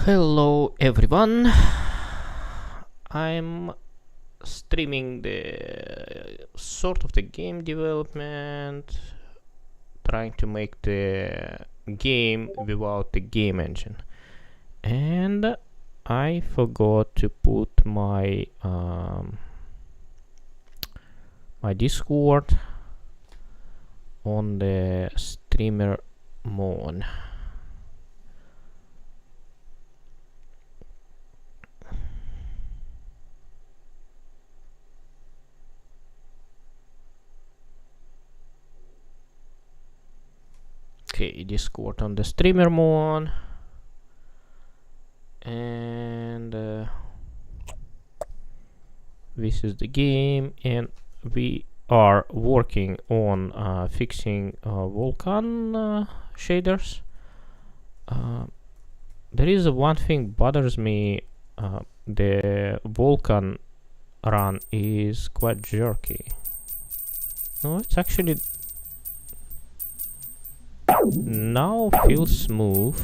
Hello everyone, I'm streaming the sort of the game development, trying to make the game without the game engine, and I forgot to put my my Discord on the streamer mode. Okay, Discord on the streamer mode, and this is the game, and we are working on fixing Vulkan shaders. There is one thing bothers me. The Vulkan run is quite jerky. No, it's actually now feels smooth.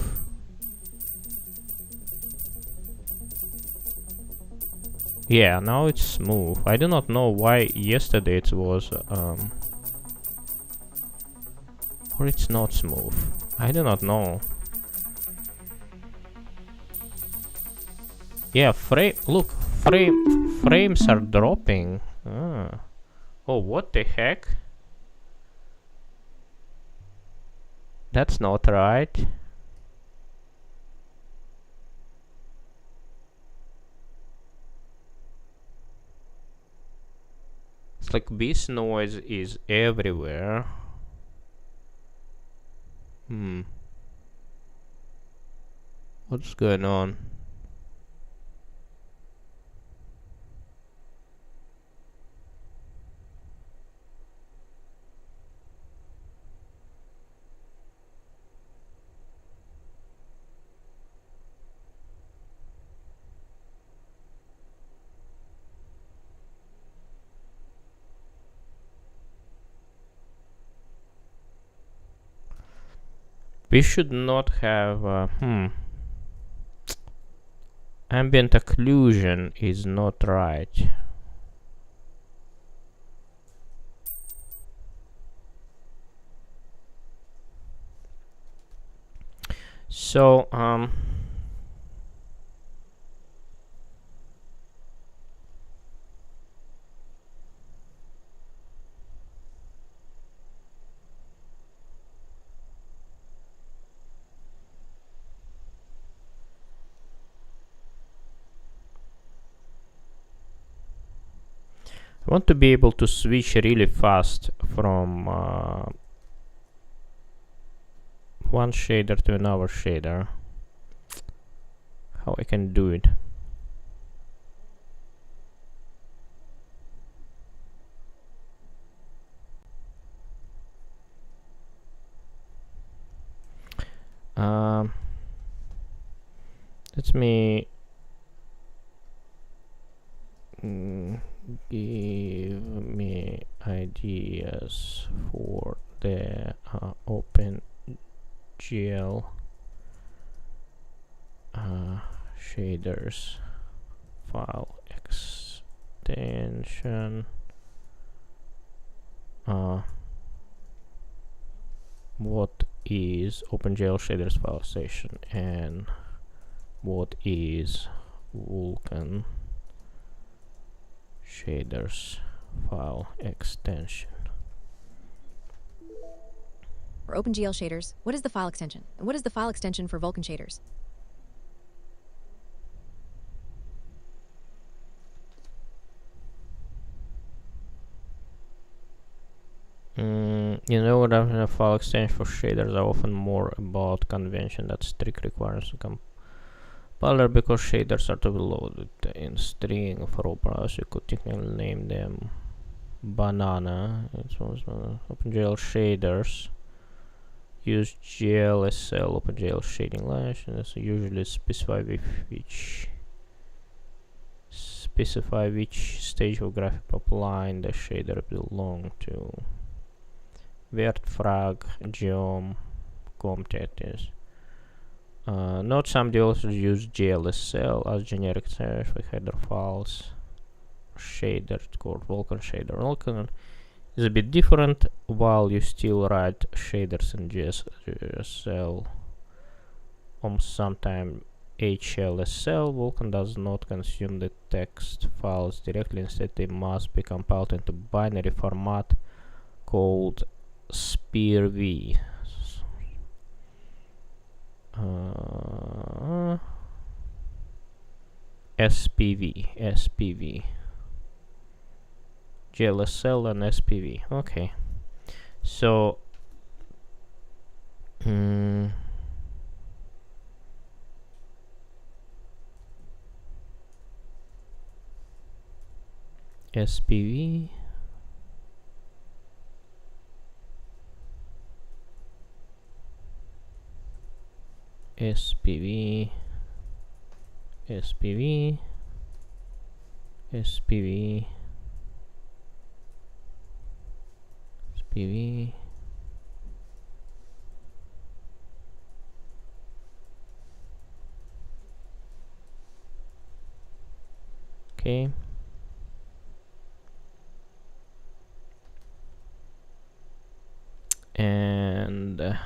Yeah, now it's smooth. I do not know why yesterday it was or it's not smooth. I do not know. Yeah, frames are dropping. Oh, what the heck? That's not right. It's like this noise is everywhere. What's going on? We should not have ambient occlusion is not right. So I want to be able to switch really fast from one shader to another shader. How I can do it? Let me give me ideas for the OpenGL shaders file extension. What is OpenGL shaders file extension, and what is Vulkan shaders file extension? For OpenGL shaders, what is the file extension? And what is the file extension for Vulkan shaders? You know what? A file extension for shaders are often more about convention that strict requires a compiler, because shaders are to be loaded in string for all browsers. You could technically name them banana. It's OpenGL shaders use GLSL OpenGL shading language, and it's usually specify which stage of graphic pipeline the shader belong to. Vert, frag, geom, comtet is Note some developers use GLSL as generic term for header files. Shader called Vulkan shader. Vulkan is a bit different, while you still write shaders in GLSL. Sometimes HLSL. Vulkan does not consume the text files directly. Instead, they must be compiled into binary format called SPIR-V. SPV. GLSL and SPV. Okay. So SPV, SPV, SPV, SPV, SPV. Okay. And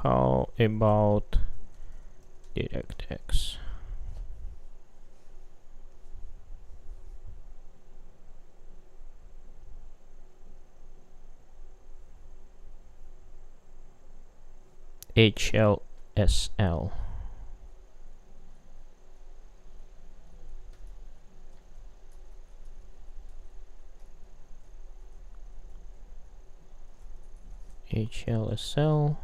how about DirectX? HLSL. HLSL.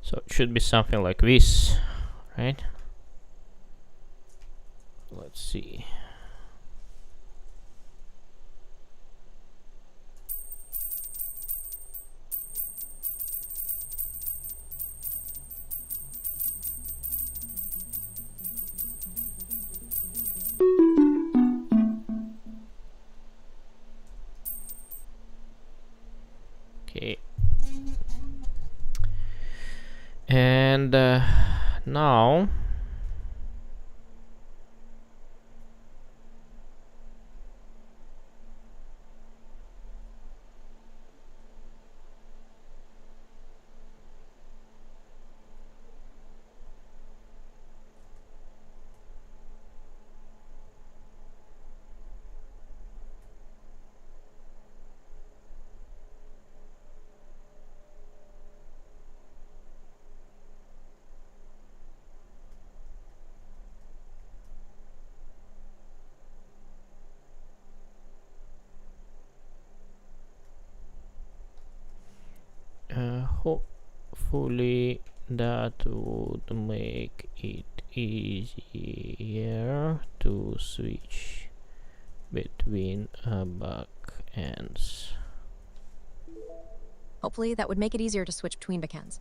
So it should be something like this, right? Let's see. Okay. And now hopefully that would make it easier to switch between backends. Hopefully, that would make it easier to switch between backends.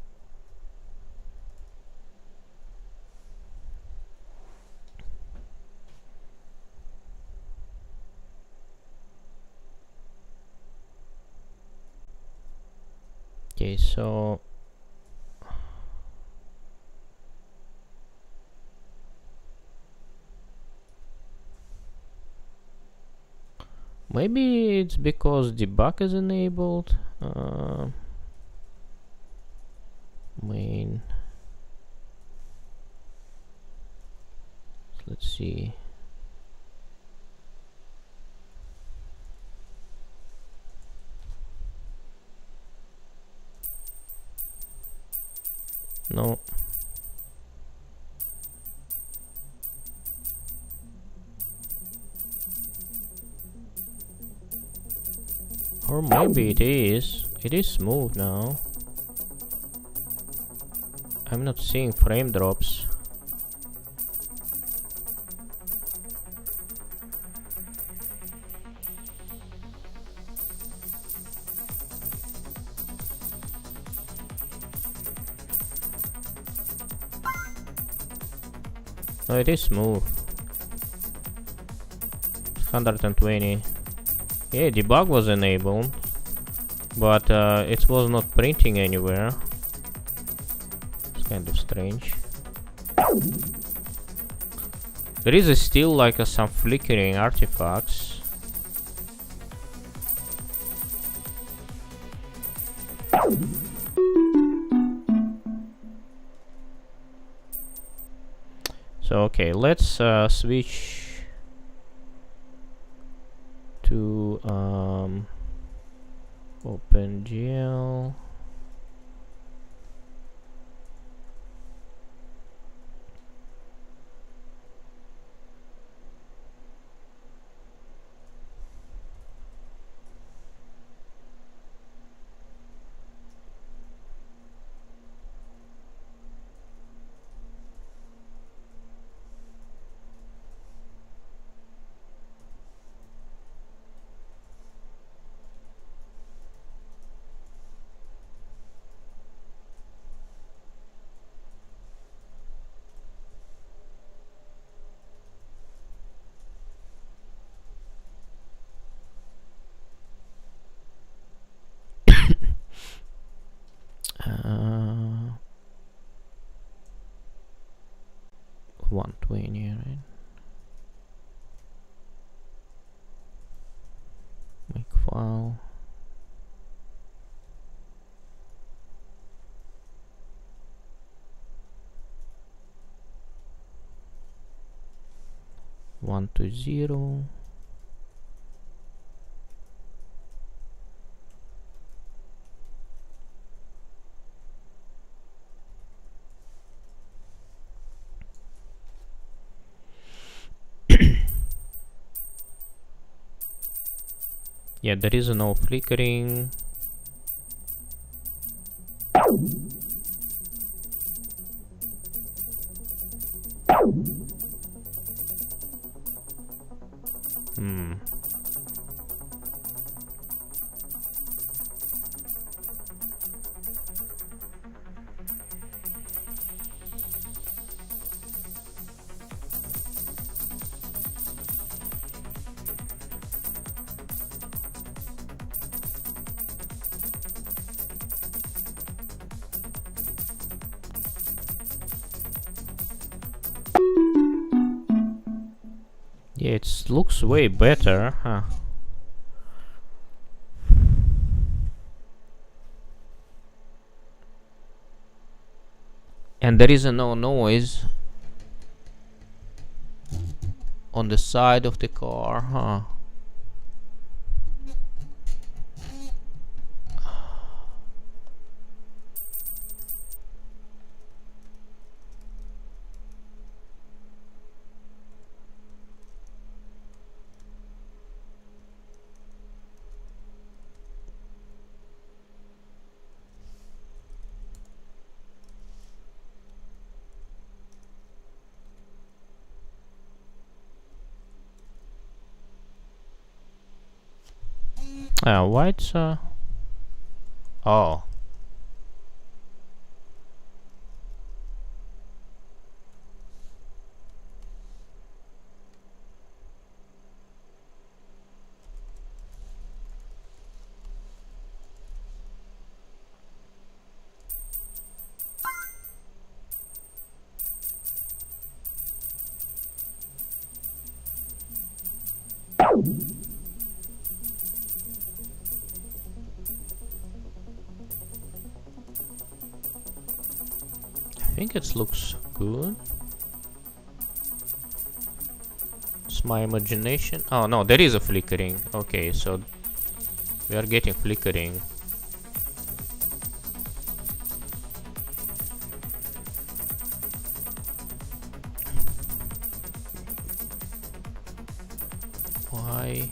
Okay, so maybe it's because debug is enabled. Main. Let's see. No. Or maybe it is. It is smooth now. I'm not seeing frame drops. No, it is smooth. 120. Yeah, debug was enabled, but it was not printing anywhere. It's kind of strange. There is still like some flickering artifacts. So okay, let's switch to OpenGL. Uh, 120, right? Make file. One to 0. Yeah, there is no flickering. Hmm. Yeah, it looks way better, huh? And there is no noise on the side of the car, huh? Why it's oh. I think it looks good. It's my imagination. Oh no, there is a flickering. Okay, so we are getting flickering. Why?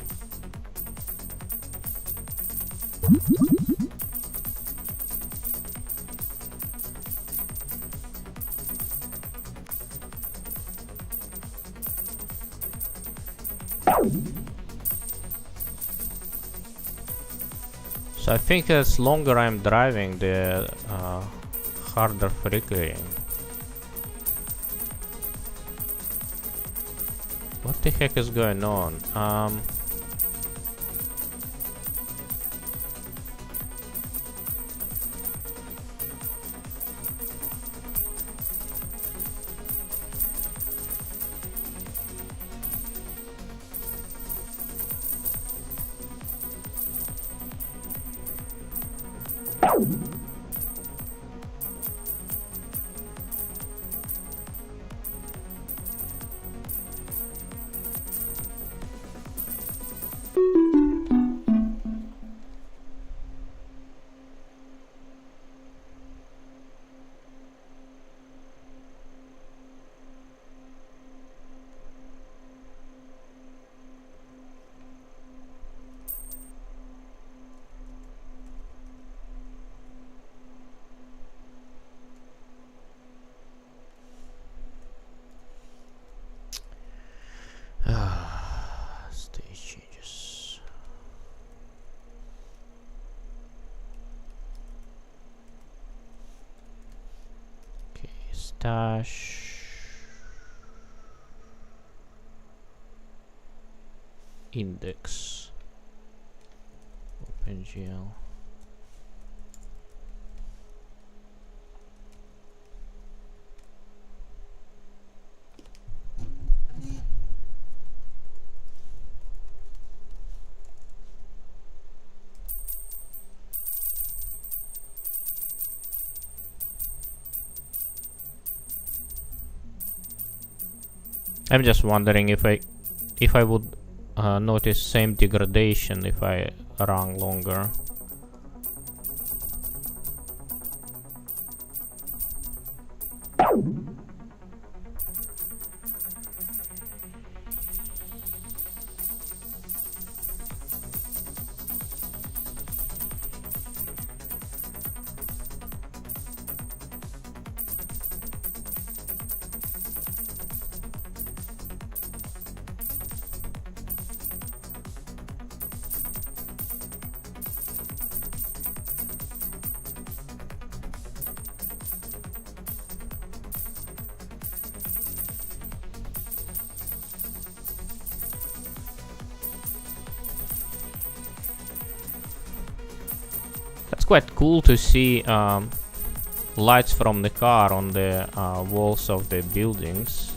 So I think as longer I'm driving, the harder flickering. What the heck is going on? Stage changes. Okay, stash. Index. OpenGL. I'm just wondering if I would notice same degradation if I run longer. That's quite cool to see lights from the car on the walls of the buildings.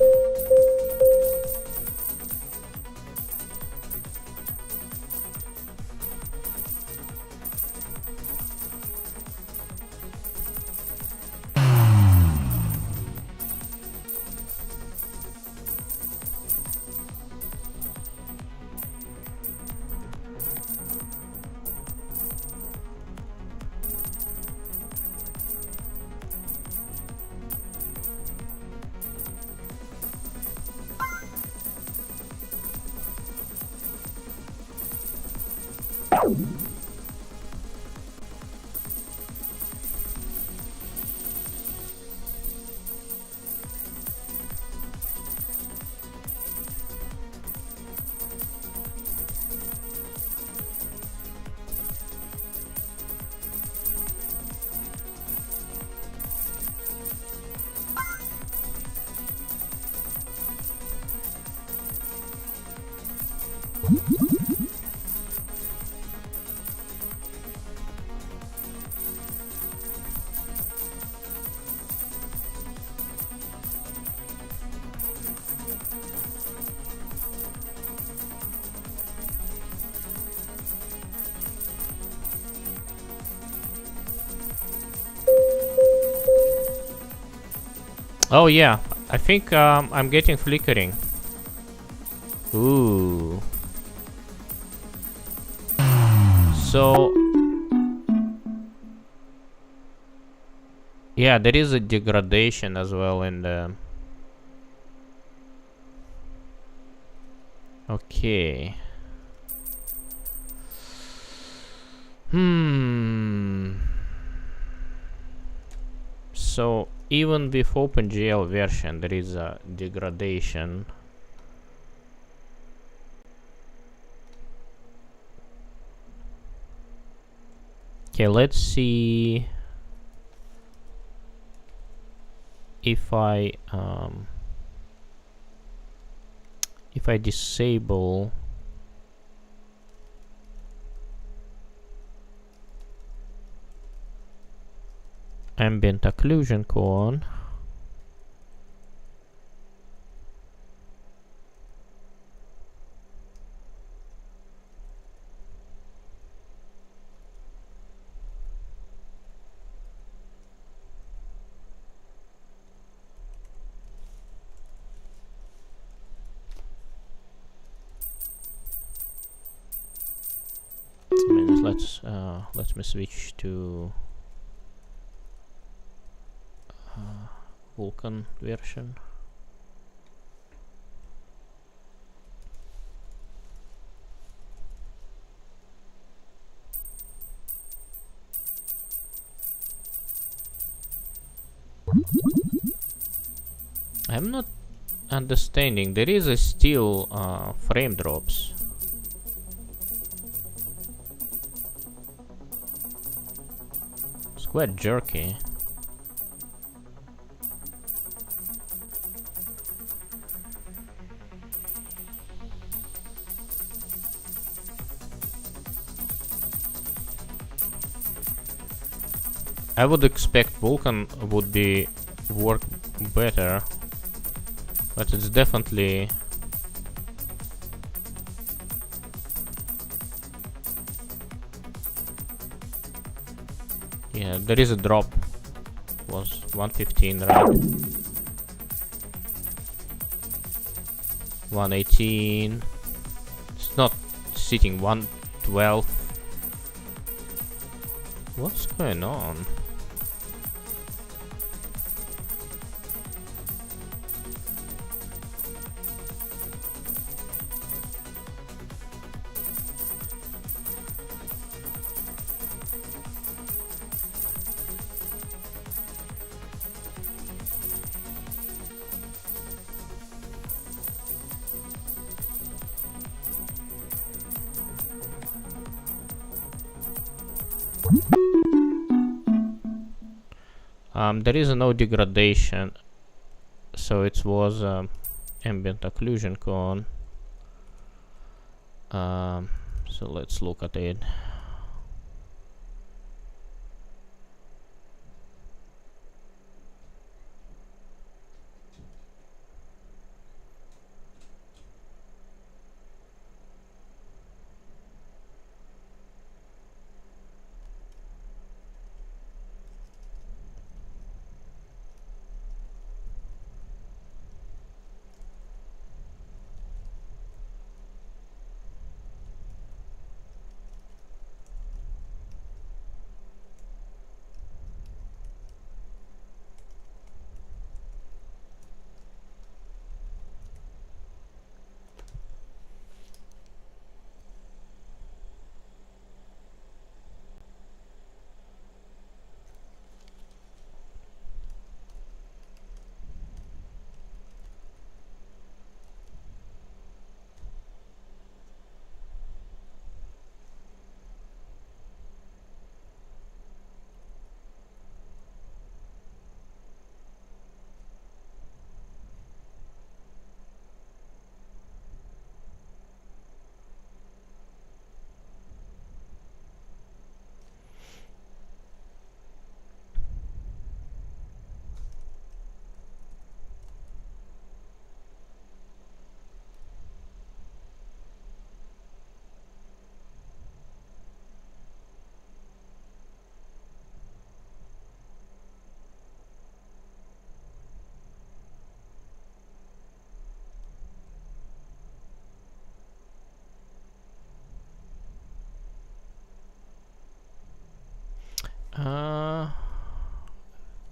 Oh yeah, I think I'm getting flickering. Ooh. So yeah, there is a degradation as well in the. Okay. So even with OpenGL version, there is a degradation. Okay, let's see if I disable ambient occlusion cone. Let me switch to Vulkan version. I'm not understanding. There is a still frame drops. It's quite jerky. I would expect Vulkan would be work better, but it's definitely yeah. There is a drop. Was 115, right? 118. It's not sitting 112. What's going on? There is no degradation, so it was ambient occlusion cone. So let's look at it.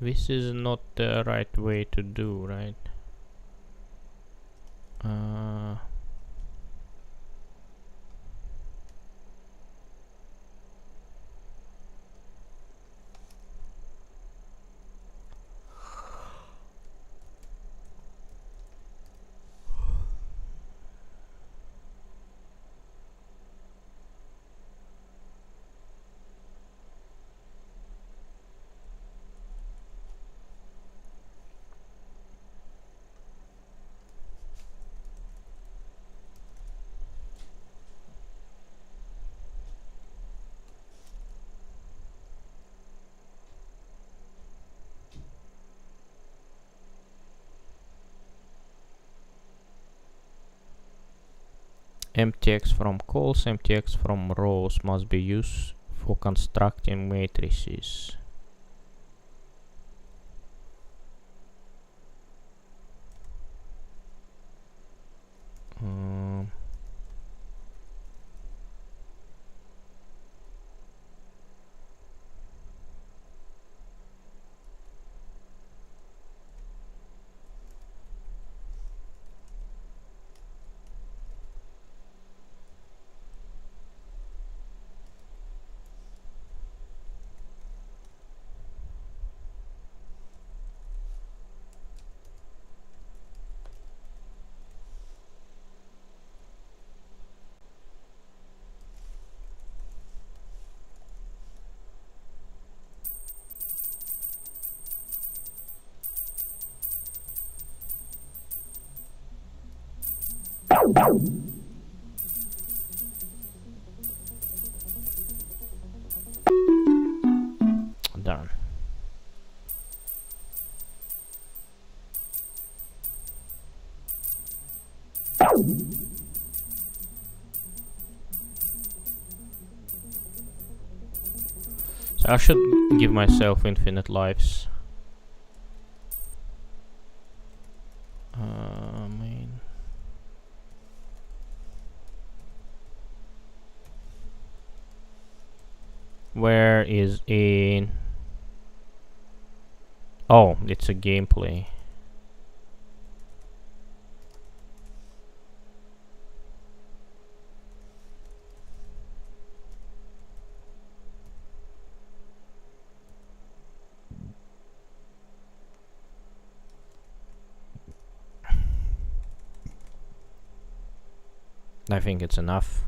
This is not the right way to do, right? MTX from calls, MTX from rows must be used for constructing matrices. Darn. So I should give myself infinite lives. Main. Where is in? Oh, it's a gameplay. I think it's enough.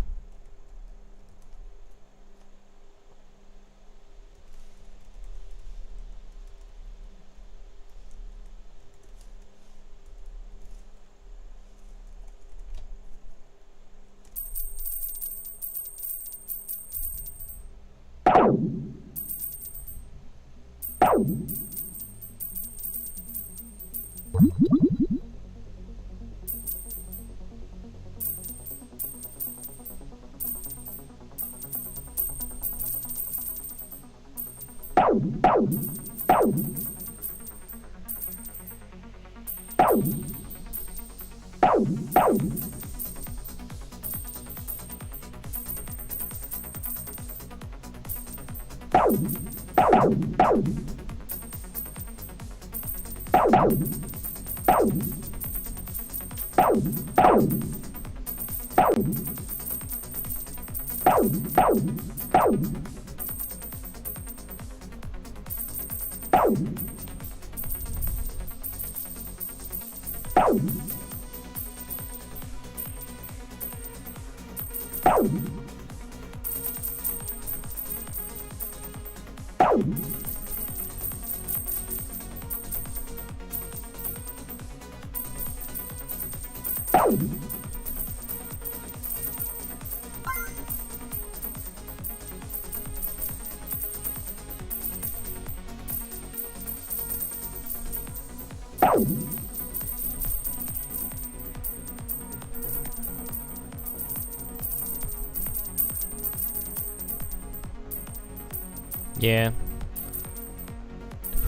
Yeah,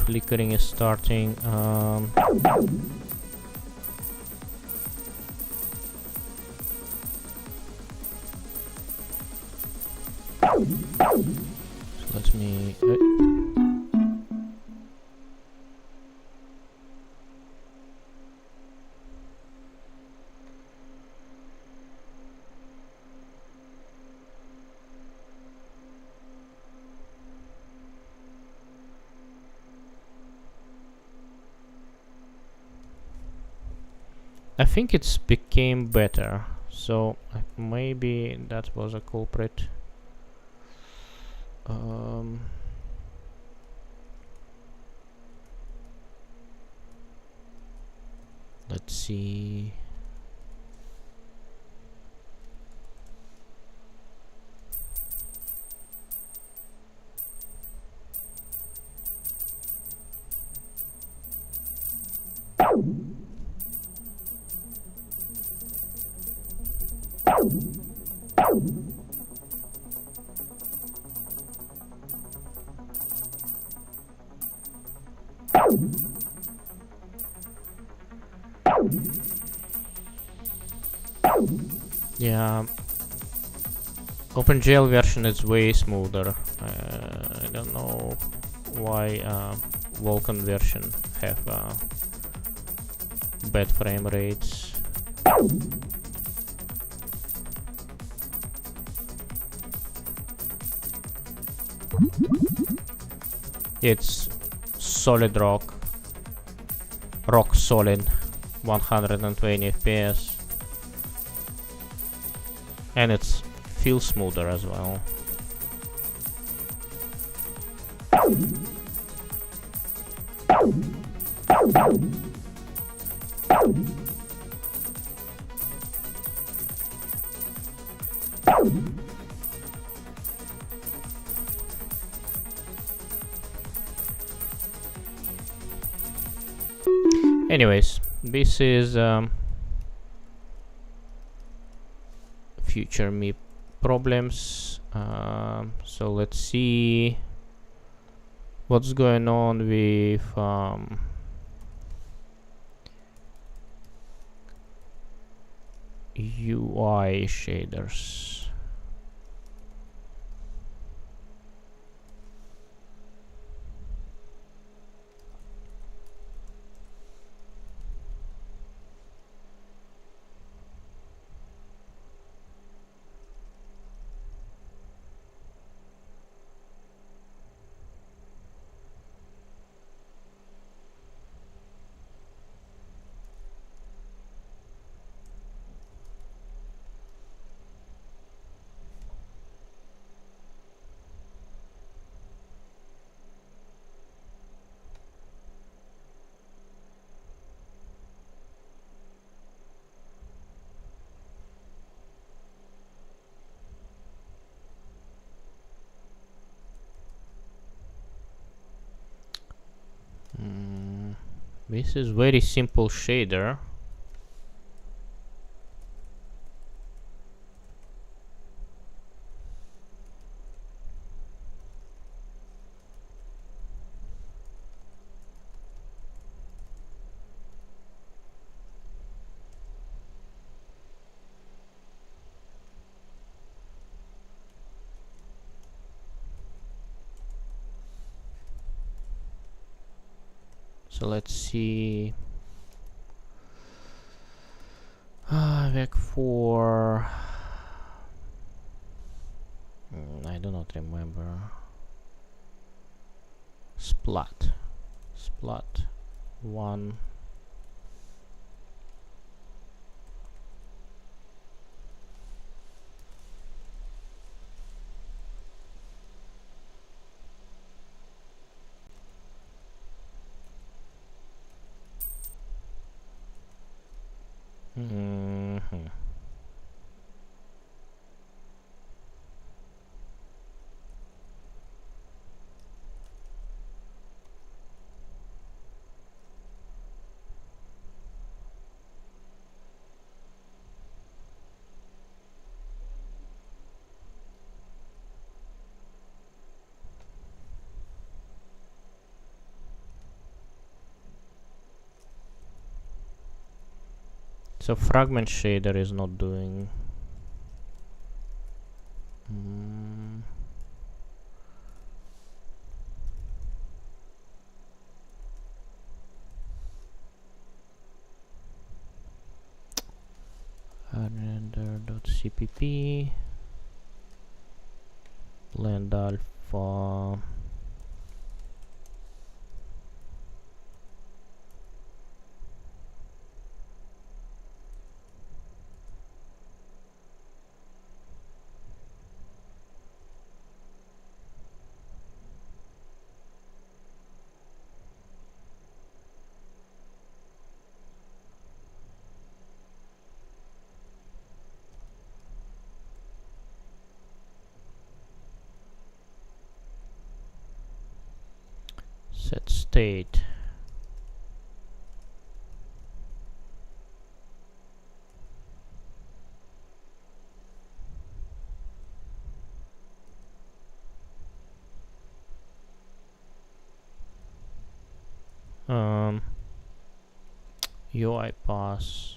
flickering is starting. So let me I think it's became better, so maybe that was a culprit. Let's see. Yeah, OpenGL version is way smoother. I don't know why Vulkan version have bad frame rates. It's solid rock solid 120 FPS, and it feels smoother as well. Anyways, this is future me problems. So let's see what's going on with UI shaders. This is very simple shader. So let's see. Vec 4. I do not remember. Splat 1. So fragment shader is not doing. Render.cpp blend alpha. state. UI pass.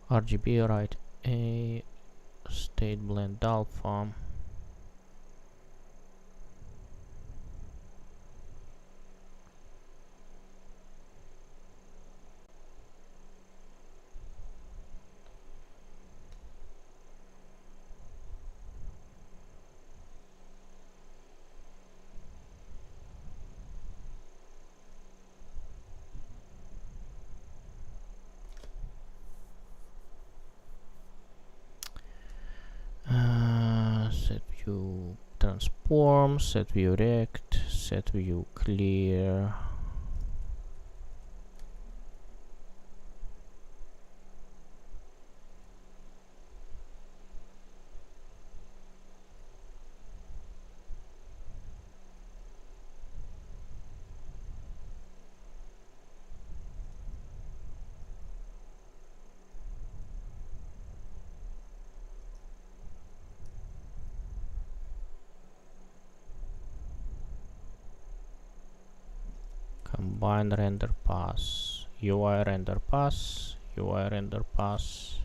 RGB right a state blend alpha. Set view transform, set view rect, set view clear. Combine render pass, UI render pass, UI render pass.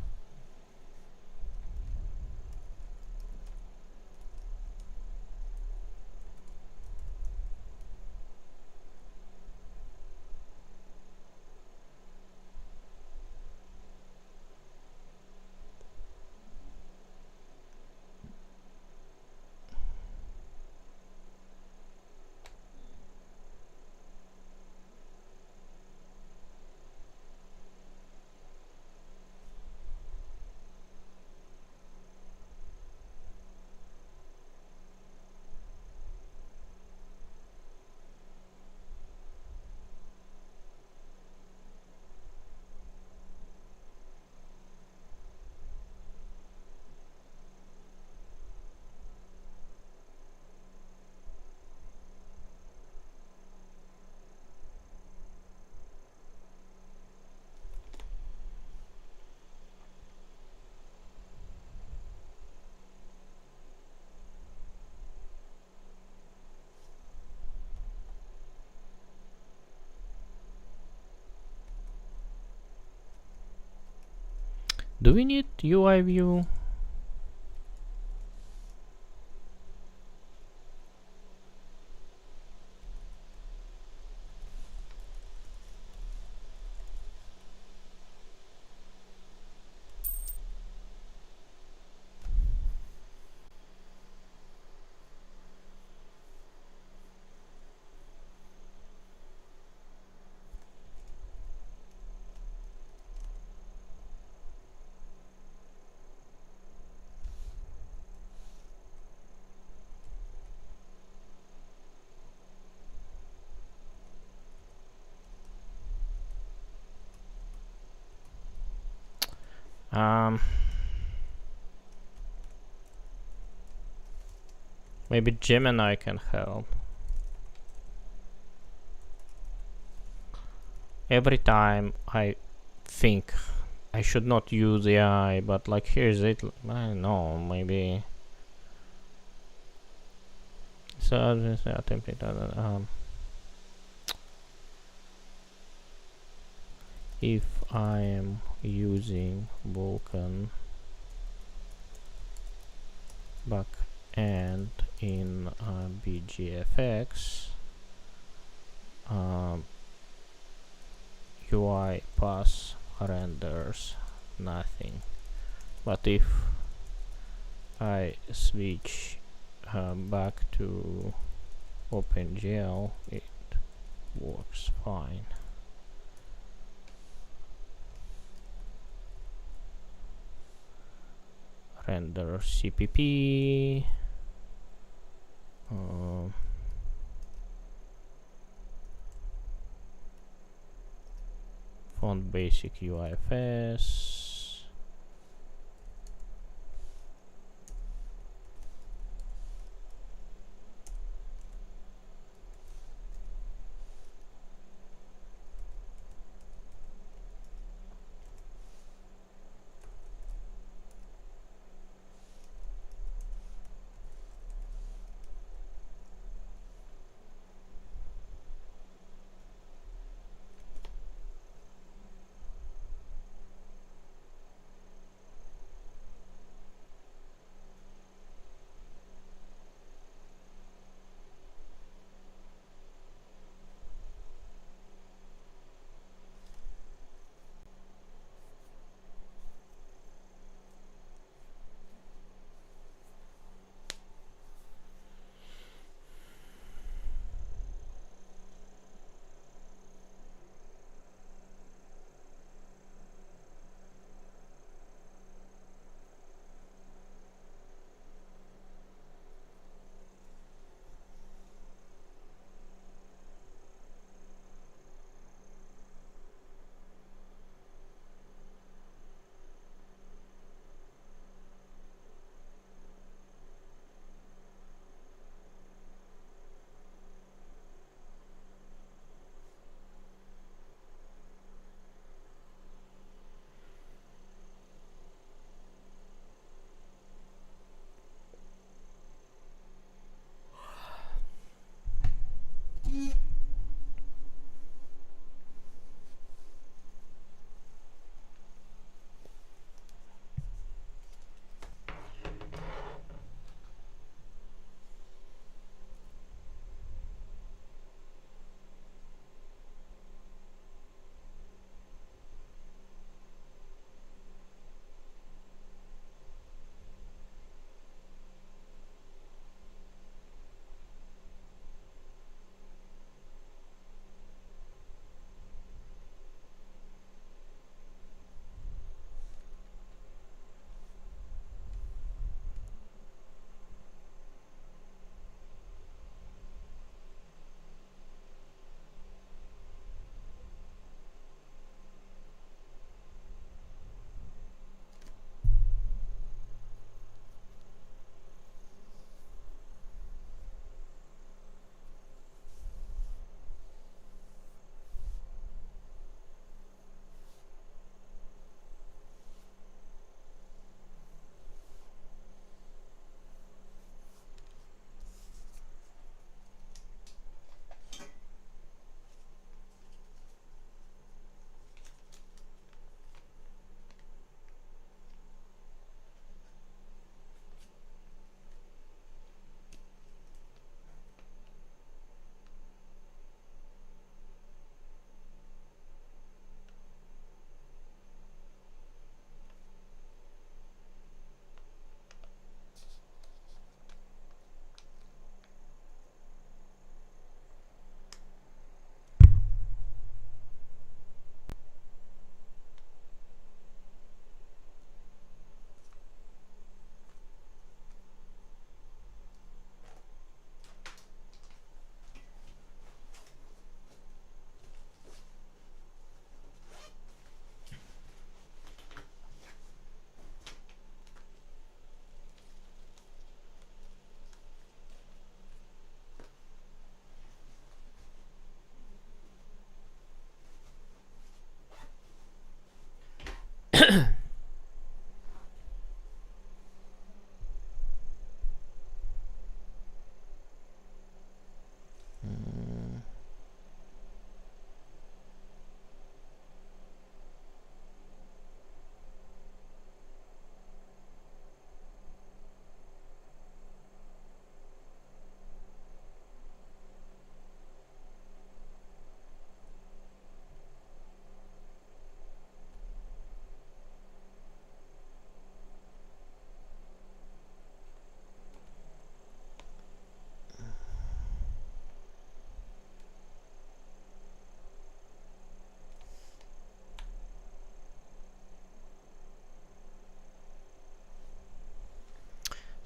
Do we need UI view? Maybe Gemini can help. Every time I think I should not use AI, but like here's it. I don't know, maybe. So this template. If I am using Vulkan backend in BGFX, UI pass renders nothing. But if I switch back to OpenGL, it works fine. Render CPP. on basic UIFS.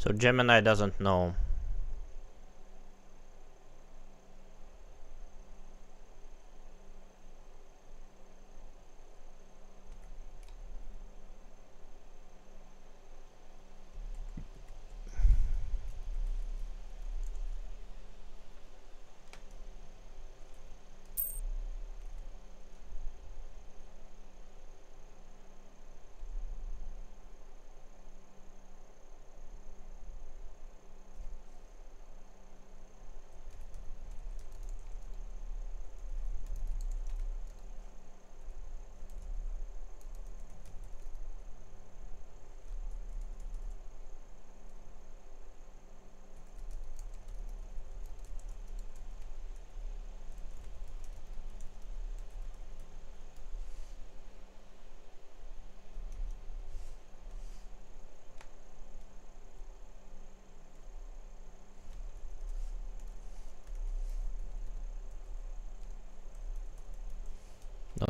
So Gemini doesn't know.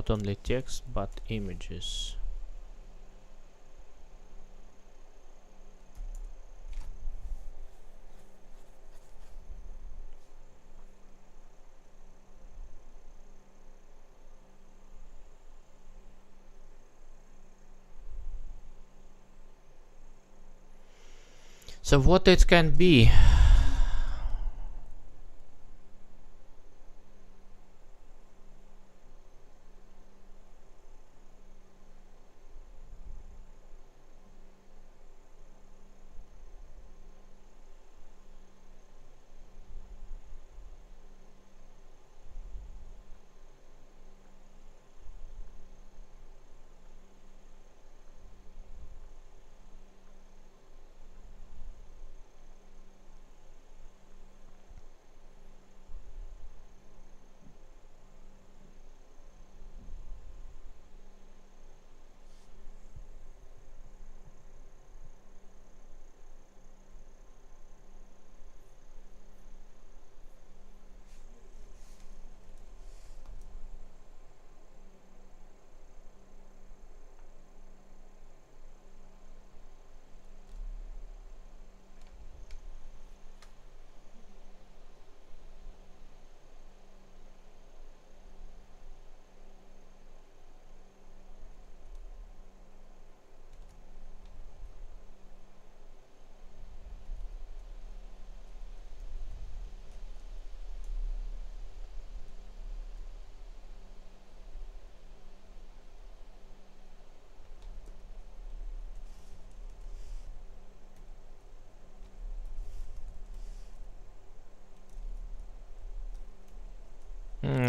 not only text but images. So what it can be?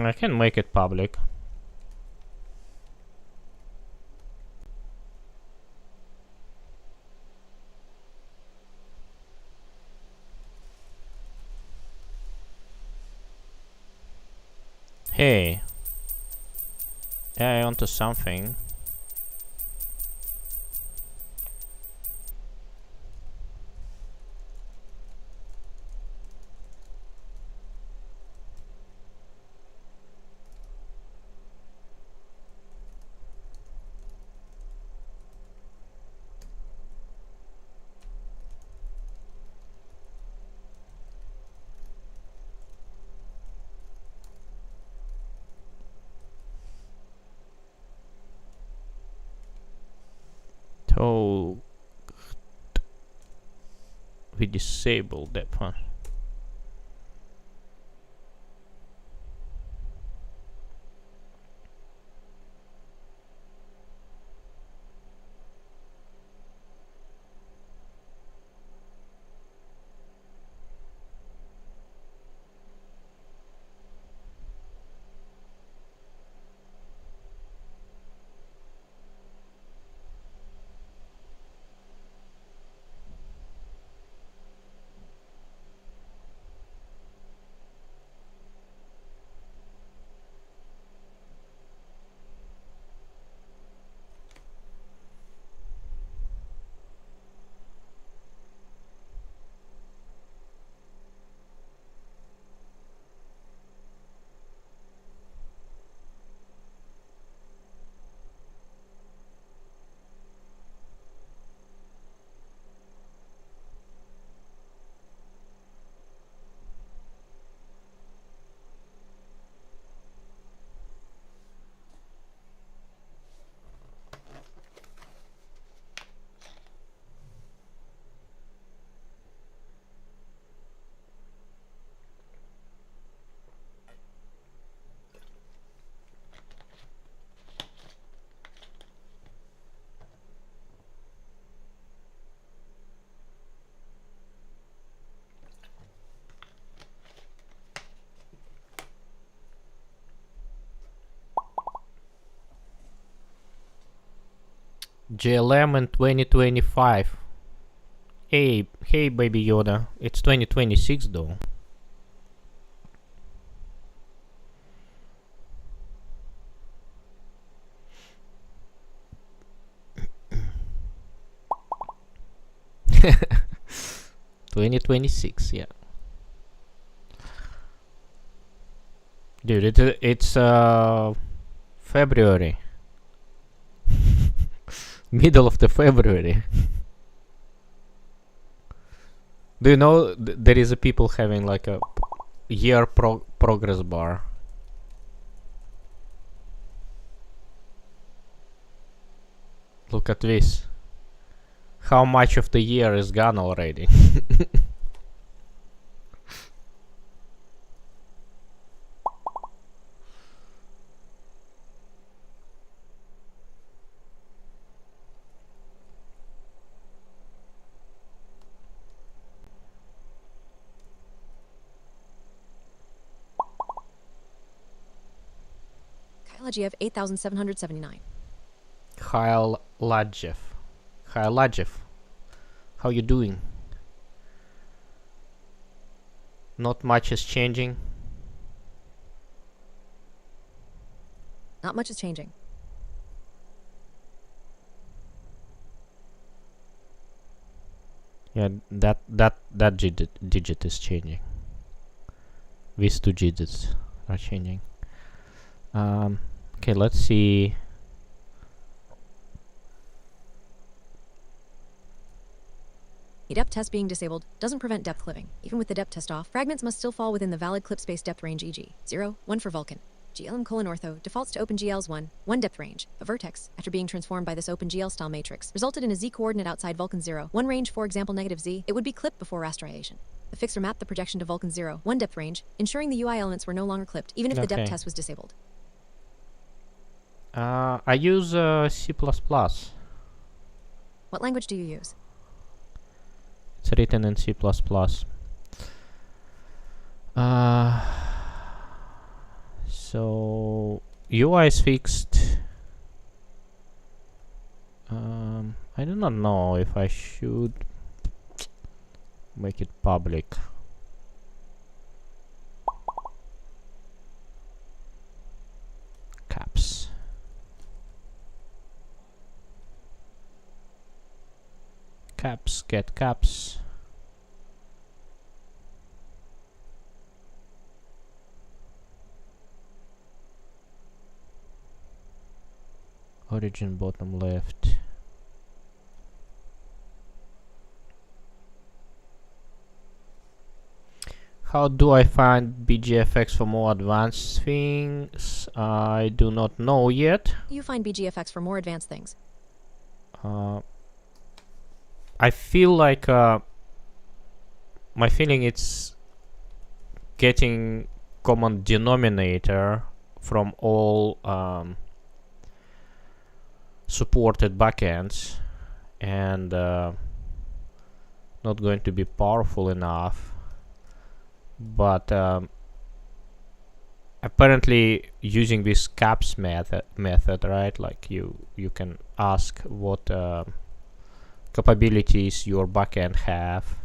I can make it public. Hey, I onto something. So we disable that one. JLM in 2025. Hey, baby Yoda. It's 2026 though. $2026, yeah. Dude, it's February. Middle of the February. Do you know there is a people having like a year progress bar? Look at this. How much of the year is gone already? Kylagiev 8779. Kyle Ladjev. Kyle Ladjev. How you doing? Not much is changing. Not much is changing. Yeah, that digit is changing. These two digits are changing. Okay, let's see. A depth test being disabled doesn't prevent depth clipping. Even with the depth test off, fragments must still fall within the valid clip space depth range, e.g. 0, 1 for Vulkan. GLM:ortho defaults to OpenGL's 1 depth range. A vertex, after being transformed by this OpenGL style matrix, resulted in a z coordinate outside Vulkan 0, 1 range, for example -z. It would be clipped before rasterization. The fixer mapped the projection to Vulkan 0, 1 depth range, ensuring the UI elements were no longer clipped, even if the depth test was disabled. I use C++. What language do you use? It's written in C++. So UI is fixed. I do not know if I should make it public. Caps. Caps, get caps. Origin bottom left. How do I find BGFX for more advanced things? I do not know yet. You find BGFX for more advanced things. I feel like my feeling it's getting common denominator from all supported backends and not going to be powerful enough, but apparently using this caps method, right, like you can ask what capabilities your backend have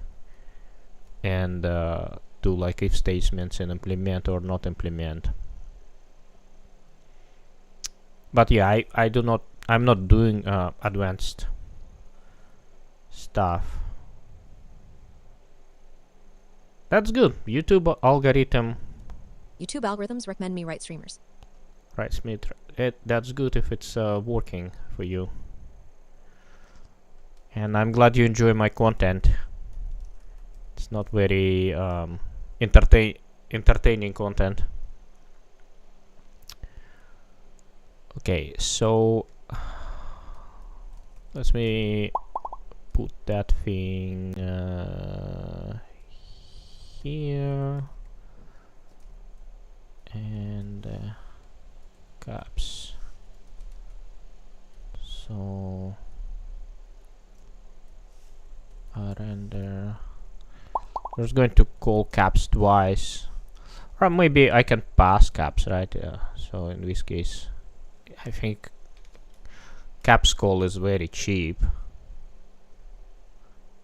and do like if statements and implement or not implement. But yeah, I'm not doing advanced stuff. That's good. YouTube algorithm. YouTube algorithms recommend me right streamers. Right, Smith. That's good if it's working for you. And I'm glad you enjoy my content. It's not very entertaining content. Okay, so let me put that thing here and caps. So render. I'm just going to call caps twice, or maybe I can pass caps, right? So in this case, I think caps call is very cheap,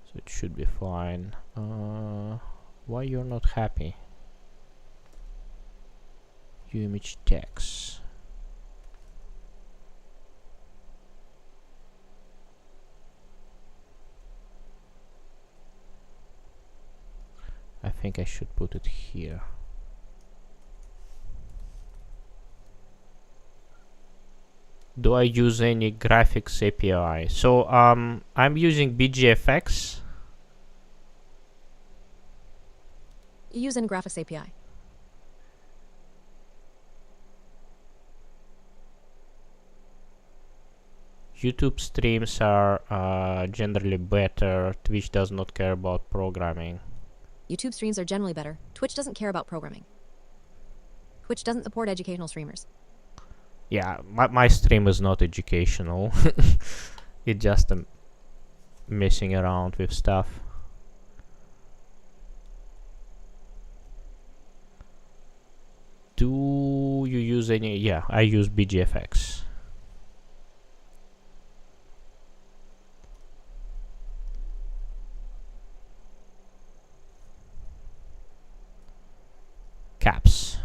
so it should be fine. Why you're not happy? Image text. I think I should put it here. Do I use any graphics API? So I'm using BGFX. You use graphics API. YouTube streams are generally better. Twitch does not care about programming. YouTube streams are generally better. Twitch doesn't care about programming. Twitch doesn't support educational streamers. Yeah, my stream is not educational. It's just messing around with stuff. Do you use any? Yeah, I use BGFX. Caps.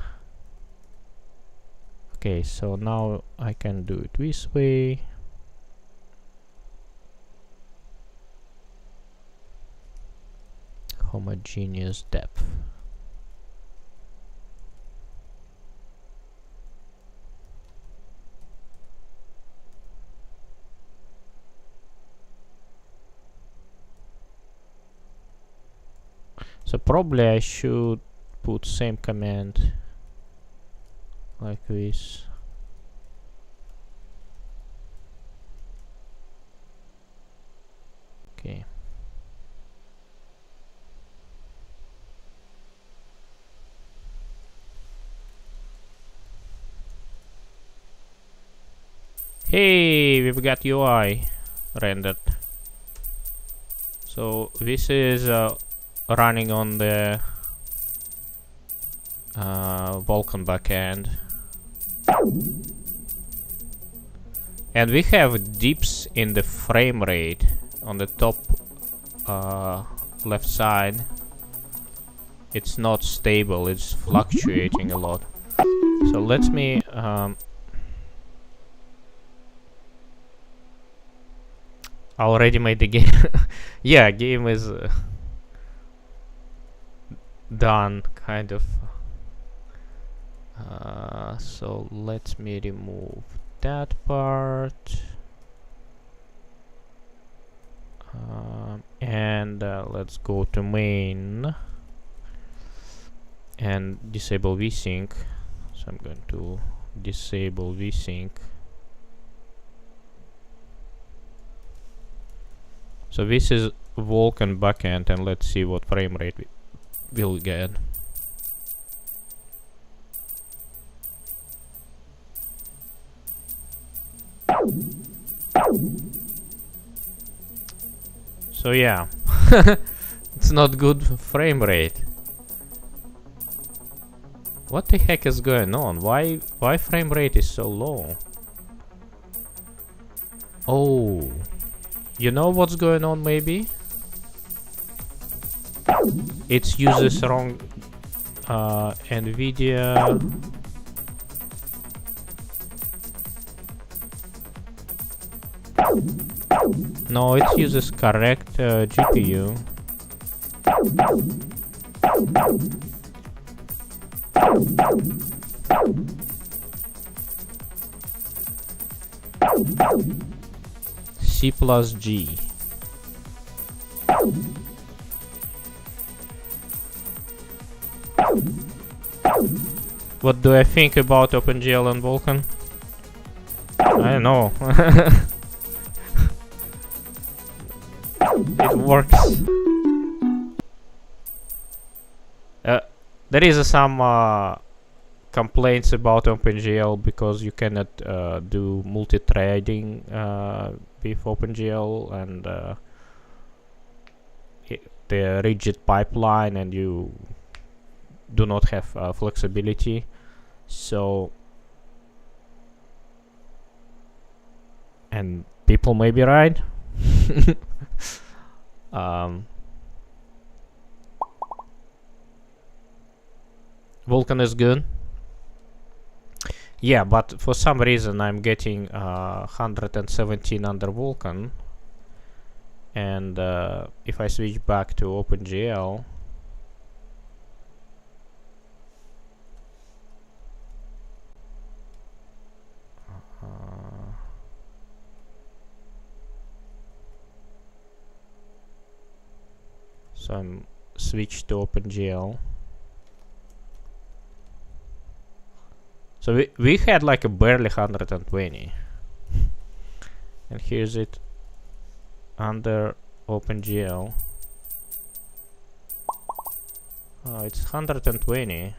Okay, so now I can do it this way. Homogeneous depth. So probably I should put same command like this. Okay. Hey, we've got UI rendered. So this is running on the Vulkan backend. And we have dips in the frame rate on the top left side. It's not stable, it's fluctuating a lot. So let me I already made the game. Yeah, game is done, kind of. So let me remove that part. And let's go to main and disable vsync. So I'm going to disable vsync. So this is Vulkan backend, and let's see what frame rate we'll get. So yeah, it's not good frame rate. What the heck is going on? Why frame rate is so low? Oh. You know what's going on, maybe? It uses wrong NVIDIA. No, it uses correct GPU. C plus G. What do I think about OpenGL and Vulkan? I don't know. It works. There is some complaints about OpenGL because you cannot do multi-threading with OpenGL, and the rigid pipeline, and you do not have flexibility. So, and people may be right. Vulkan is good. Yeah, but for some reason I'm getting 117 under Vulkan, and if I switch back to OpenGL, So I'm switched to OpenGL. So we had like a barely 120. And here's it under OpenGL. Oh, it's 120.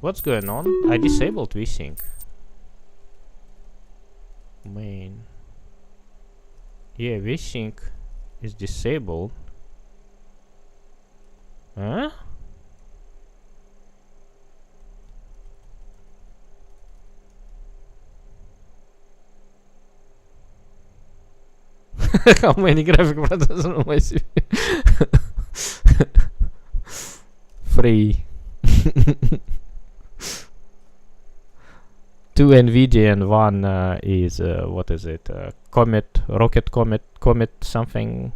What's going on? I disabled vsync. Main. Yeah, vsync is disabled. Huh? How many graphic processors on my CPU? 3. 2 NVIDIA and 1 is what is it? Comet something.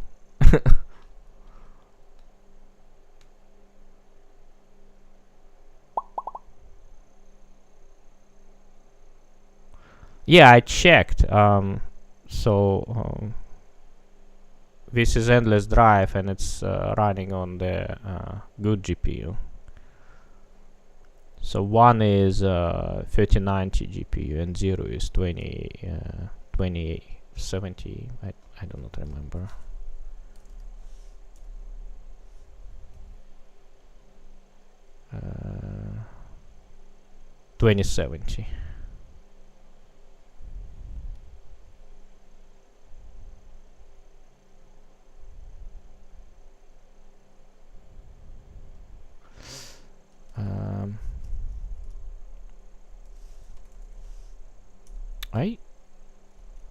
Yeah, I checked. This is endless drive and it's running on the good GPU. So 1 is 3090 GPU and 0 is 2070. I do not remember. Uh, 2070.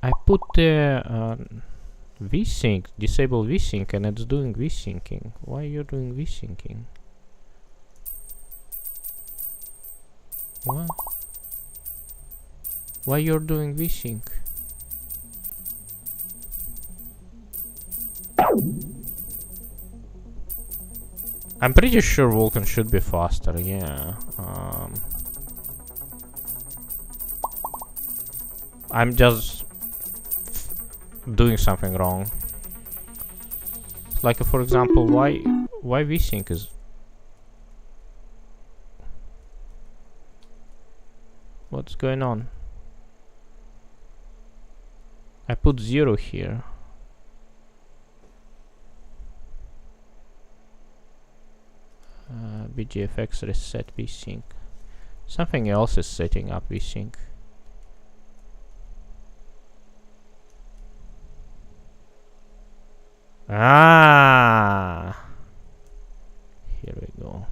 I put the vsync, disable vsync, and it's doing vsyncing. Why you're doing vsyncing? What? Why you're doing vsync? I'm pretty sure Vulkan should be faster, yeah. I'm just doing something wrong. Like for example, why vsync is... What's going on? I put 0 here. BGFX reset vsync. Something else is setting up vsync. Ah, here we go.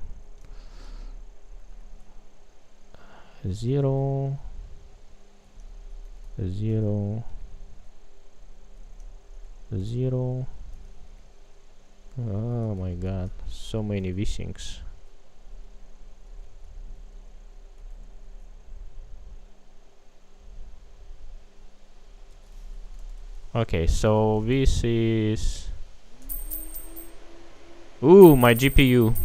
0 0 0. Oh my god, so many vsyncs. Okay, so this is... Ooh, my GPU.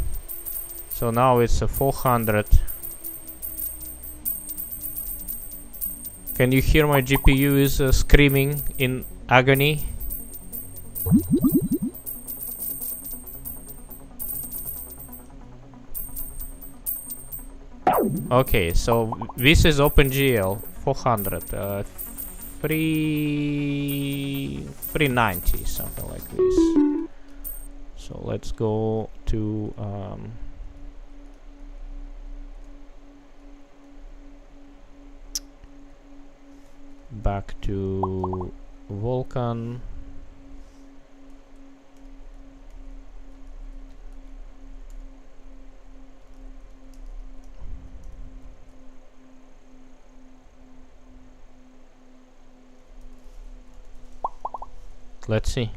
So now it's a 400. Can you hear my GPU is screaming in agony? Okay, so this is OpenGL 400, 390, something like this. So let's go to back to Vulkan. Let's see.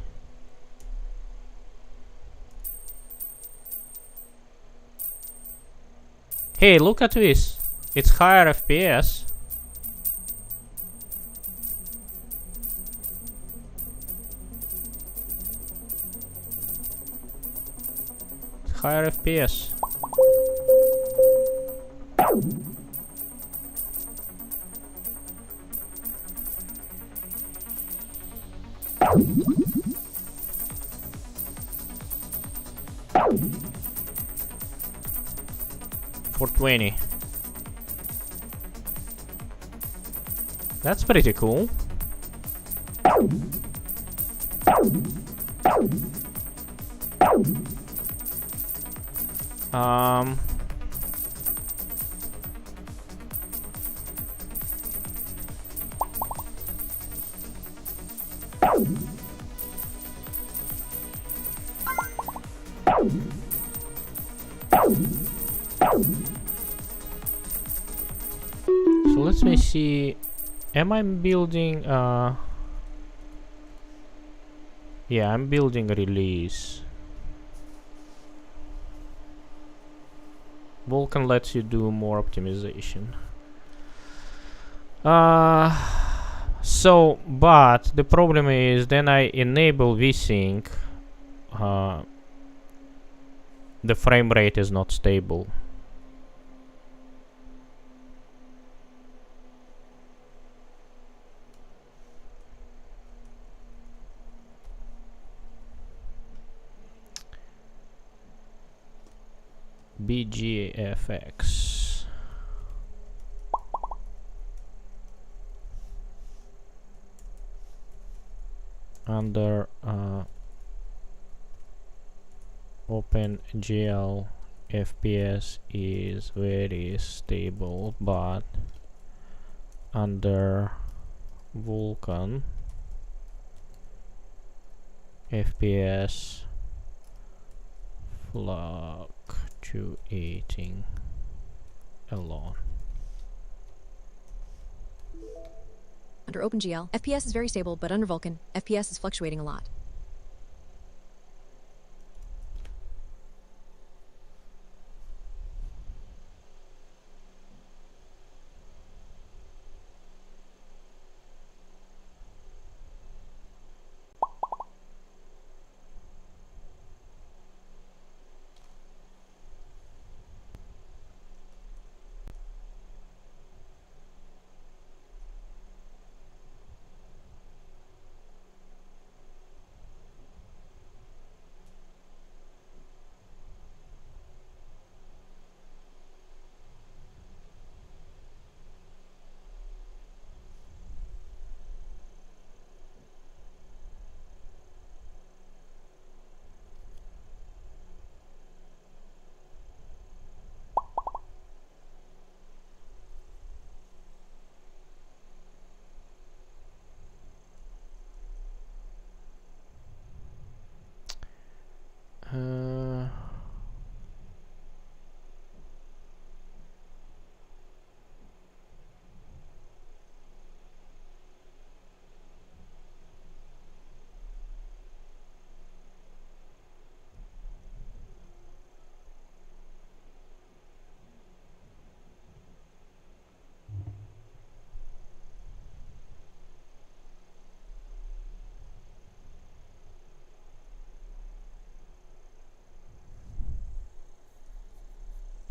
Hey, look at this. It's higher FPS. It's higher FPS. 420. That's pretty cool. So let me see. Am I building yeah, I'm building release. Vulkan lets you do more optimization. So, but the problem is then I enable vsync. The frame rate is not stable. BGFX. Under OpenGL FPS is very stable, but under Vulkan FPS fluctuating a lot. Under OpenGL, FPS is very stable, but under Vulkan, FPS is fluctuating a lot.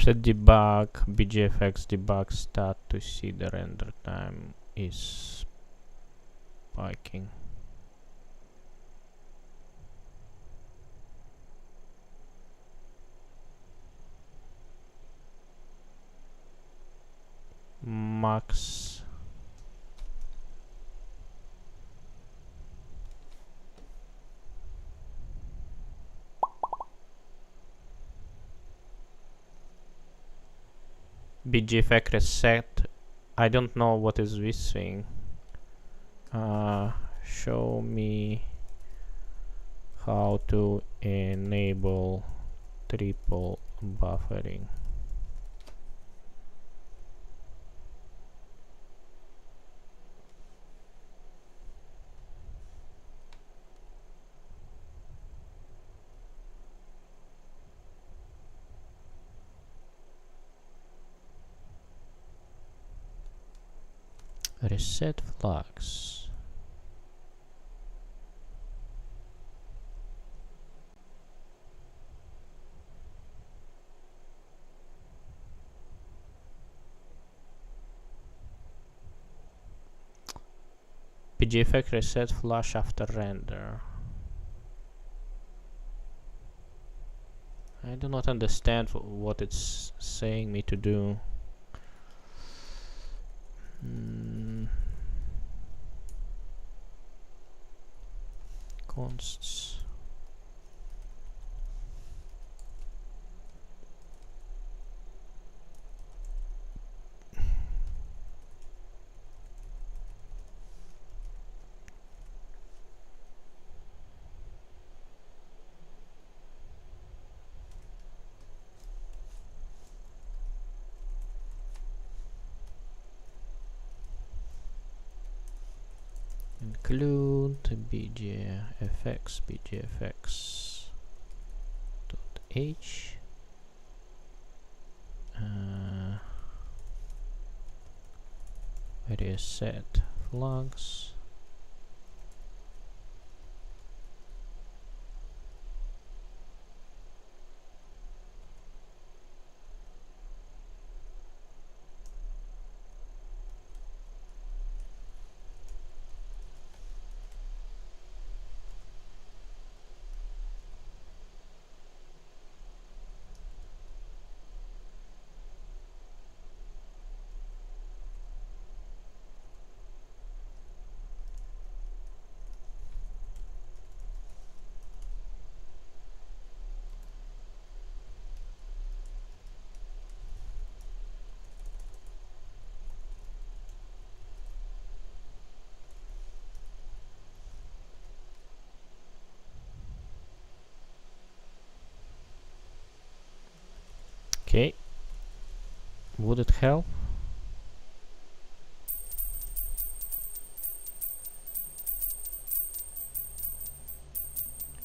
Set debug BGFX debug stat to see the render time is spiking. Max BGFX reset. I don't know what is this thing. Show me how to enable triple buffering. Reset flux. BGFX reset flash after render. I do not understand what it's saying me to do. Consts. Include bgfx dot h various set flags. Okay, would it help?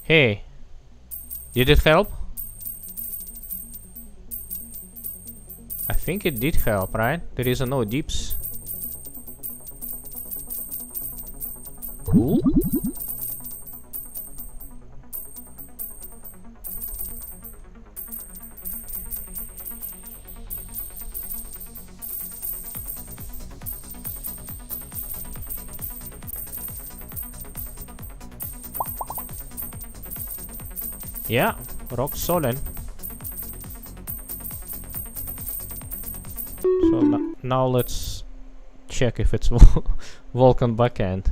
Hey, did it help? I think it did help, right? There is no dips. Cool. Yeah, rock solid. So now let's check if it's Vulkan backend.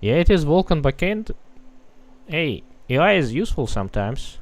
Yeah, it is Vulkan backend. Hey, AI is useful sometimes.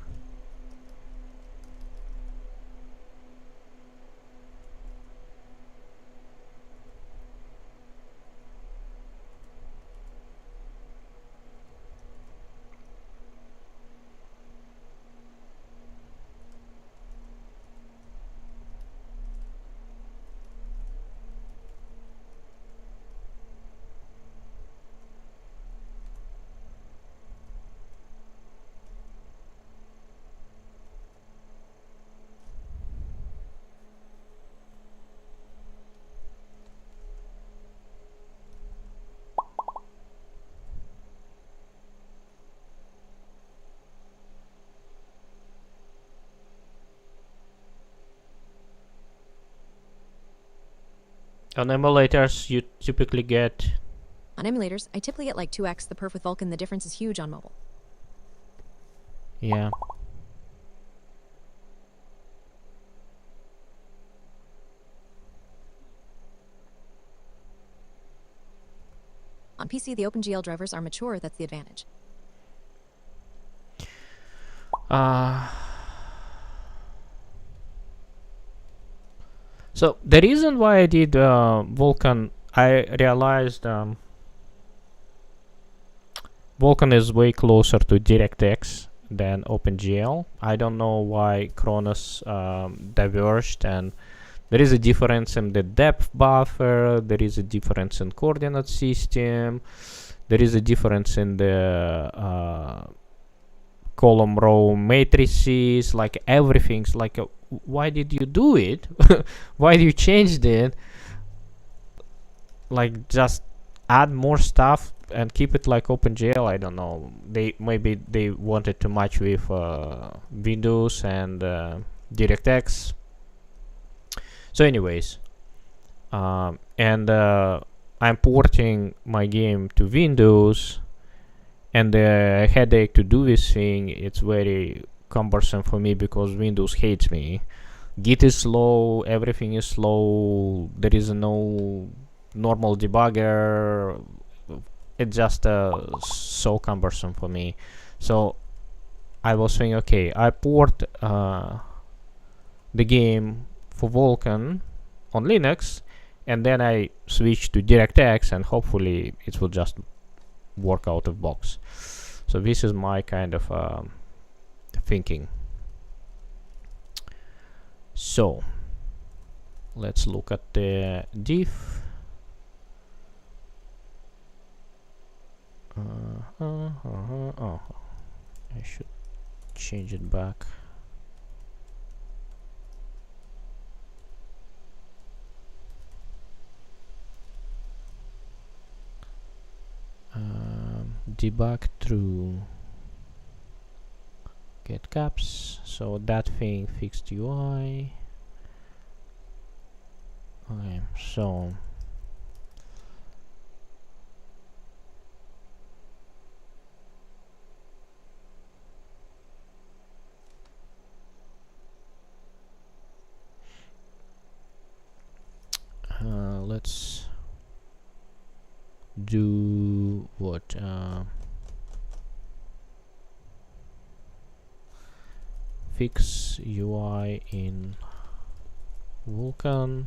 On emulators, you typically get... On emulators, I typically get like 2x the perf with Vulkan. The difference is huge on mobile. Yeah. On PC, the OpenGL drivers are mature. That's the advantage. So the reason why I did Vulkan, I realized Vulkan is way closer to DirectX than OpenGL. I don't know why Cronus diverged, and there is a difference in the depth buffer, there is a difference in coordinate system, there is a difference in the column row matrices, like everything's like why did you do it? Why you changed it? Like just add more stuff and keep it like OpenGL. I don't know, maybe they wanted to match with Windows and DirectX. So anyways, and I'm porting my game to Windows, and the headache to do this thing, it's very cumbersome for me because Windows hates me. Git is slow, everything is slow, there is no normal debugger. It's just so cumbersome for me. So I was saying, okay, I port the game for Vulkan on Linux, and then I switch to DirectX, and hopefully it will just work out of box. So this is my kind of thinking. So let's look at the diff. Oh, I should change it back. Debug through get caps. So that thing fixed UI. Okay, so let's do what fix UI in Vulkan,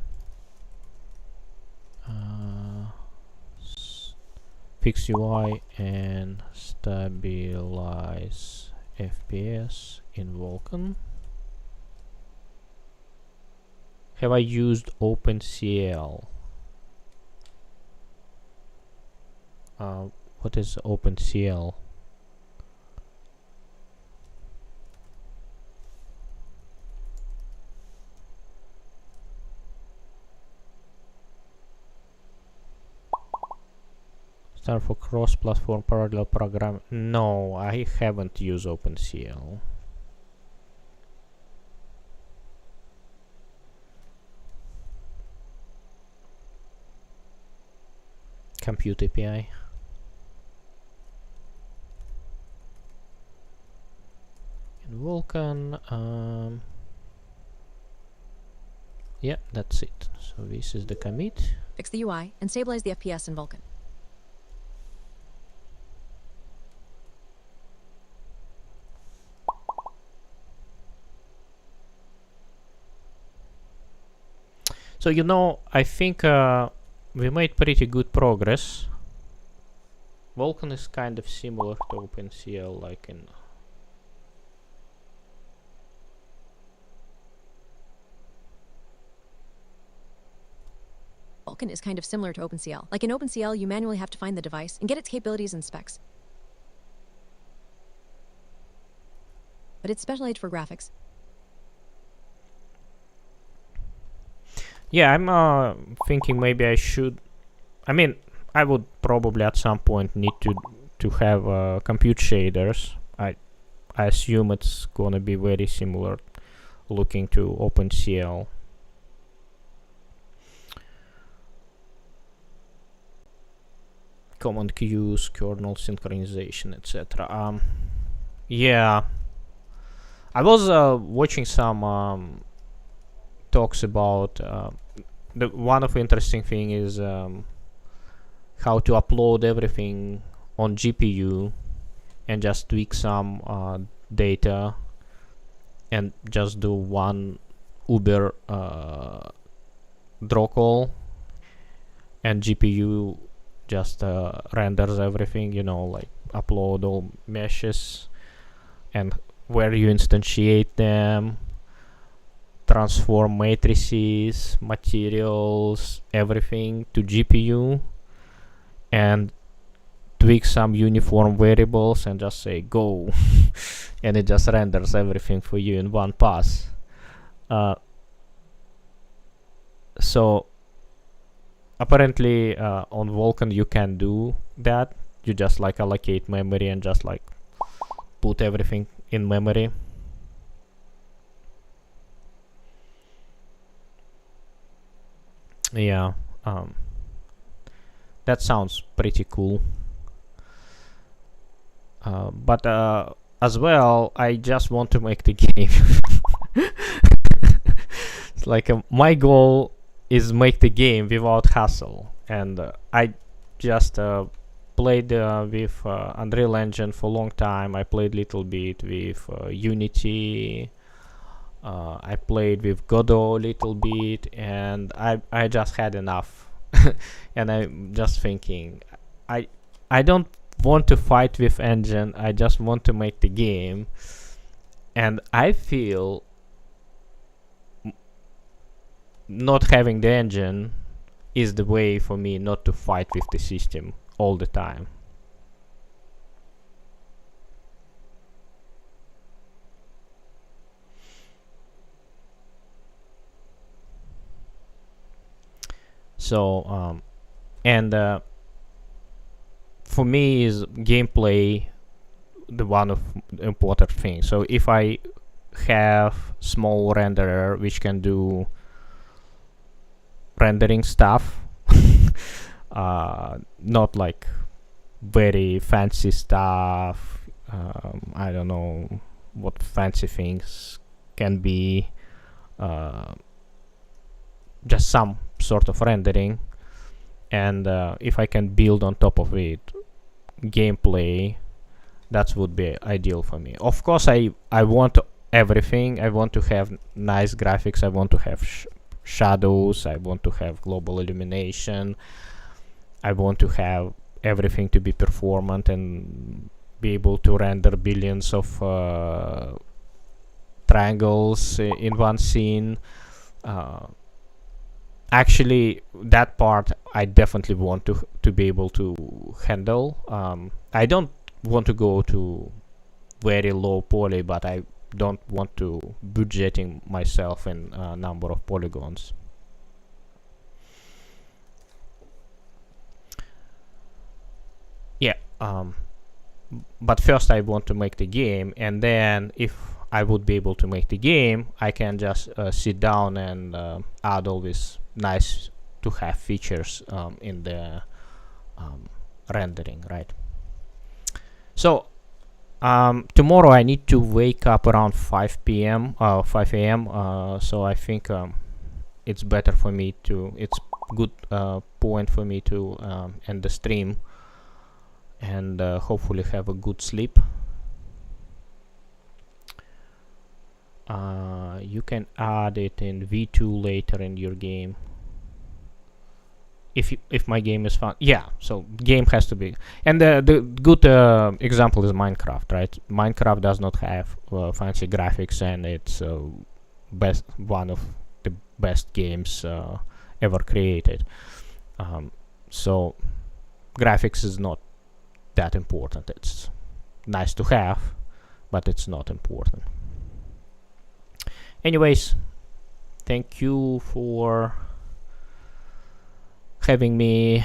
fix UI and stabilize FPS in Vulkan. Have I used OpenCL? What is OpenCL? Start for cross-platform parallel program. No, I haven't used OpenCL. Compute API. In Vulkan, yeah, that's it. So this is the commit. Fix the UI and stabilize the FPS in Vulkan. So I think we made pretty good progress. Vulkan is kind of similar to OpenCL, like in Vulkan is kind of similar to OpenCL. Like in OpenCL, you manually have to find the device and get its capabilities and specs. But it's specialized for graphics. yeah, I'm thinking maybe I should. I mean, I would probably at some point need to have compute shaders. I assume it's gonna be very similar looking to OpenCL. Command queues, kernel synchronization, etc. Yeah, I was watching some talks about the one of the interesting thing is how to upload everything on GPU and just tweak some data and just do one Uber draw call, and GPU just renders everything, like upload all meshes and where you instantiate them, transform matrices, materials, everything to GPU, and tweak some uniform variables and just say go and it just renders everything for you in one pass. So apparently on Vulkan you can do that. You just like allocate memory and just like put everything in memory. Yeah. that sounds pretty cool. But as well, I just want to make the game. It's like my goal is make the game without hassle, and I just played with Unreal Engine for a long time. I played little bit with Unity. I played with Godot a little bit, and I just had enough. And I'm just thinking, I don't want to fight with engine. I just want to make the game, and I feel not having the engine is the way for me not to fight with the system all the time. So and for me is gameplay the one of important things. So if I have small renderer which can do rendering stuff, not like very fancy stuff. I don't know what fancy things can be. Just some sort of rendering, and if I can build on top of it gameplay, that would be ideal for me. Of course, I want everything. I want to have nice graphics. I want to have shadows. I want to have global illumination. I want to have everything to be performant and be able to render billions of triangles in one scene. Actually, that part I definitely want to be able to handle. I don't want to go to very low poly, but I don't want to budgeting myself in a number of polygons. Yeah, but first I want to make the game, and then if I would be able to make the game, I can just sit down and add all these nice to have features in the rendering, right? So tomorrow I need to wake up around 5 a.m. So I think it's better for me to, it's good point for me to end the stream and hopefully have a good sleep. You can add it in V2 later in your game. If my game is fun, yeah. So game has to be, and the good example is Minecraft, right? Minecraft does not have fancy graphics, and it's one of the best games ever created. So graphics is not that important. It's nice to have, but it's not important. Anyways, thank you for having the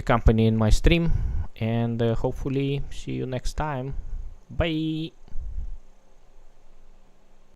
company in my stream, and hopefully see you next time. Bye.